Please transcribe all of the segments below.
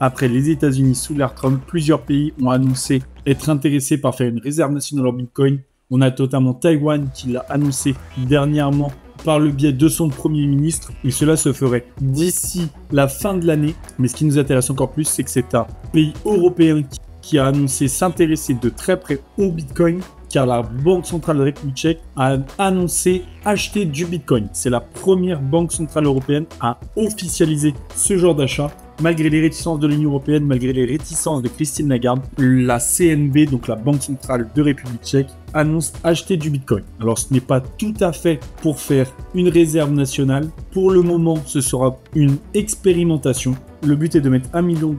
Après les États-Unis sous l'ère Trump, plusieurs pays ont annoncé être intéressés par faire une réserve nationale en Bitcoin. On a notamment Taïwan qui l'a annoncé dernièrement par le biais de son Premier ministre, et cela se ferait d'ici la fin de l'année. Mais ce qui nous intéresse encore plus, c'est que c'est un pays européen qui a annoncé s'intéresser de très près au Bitcoin, car la Banque centrale de la République tchèque a annoncé acheter du Bitcoin. C'est la première banque centrale européenne à officialiser ce genre d'achat. Malgré les réticences de l'Union européenne, malgré les réticences de Christine Lagarde, la CNB, donc la Banque centrale de République tchèque, annonce acheter du Bitcoin. Alors ce n'est pas tout à fait pour faire une réserve nationale. Pour le moment, ce sera une expérimentation. Le but est de mettre $1 million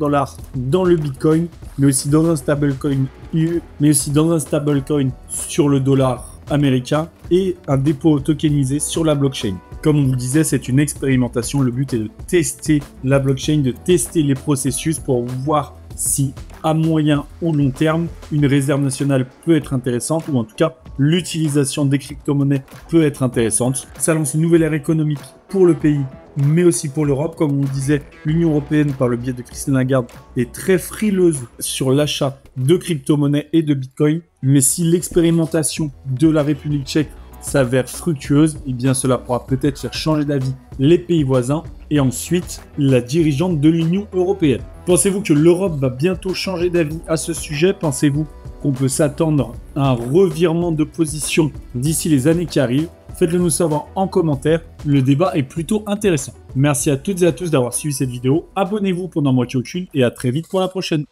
dans le Bitcoin, mais aussi dans un stablecoin sur le dollar américain et un dépôt tokenisé sur la blockchain. Comme on vous disait, c'est une expérimentation. Le but est de tester la blockchain, de tester les processus pour voir si, à moyen ou long terme, une réserve nationale peut être intéressante, ou en tout cas, l'utilisation des crypto-monnaies peut être intéressante. Ça lance une nouvelle ère économique pour le pays, mais aussi pour l'Europe. Comme on le disait, l'Union européenne, par le biais de Christine Lagarde, est très frileuse sur l'achat de crypto-monnaies et de Bitcoin. Mais si l'expérimentation de la République tchèque s'avère fructueuse, et bien cela pourra peut-être faire changer d'avis les pays voisins et ensuite la dirigeante de l'Union européenne. Pensez-vous que l'Europe va bientôt changer d'avis à ce sujet? Pensez-vous qu'on peut s'attendre à un revirement de position d'ici les années qui arrivent? Faites-le nous savoir en commentaire, le débat est plutôt intéressant. Merci à toutes et à tous d'avoir suivi cette vidéo, abonnez-vous pour n'en manquer aucune et à très vite pour la prochaine.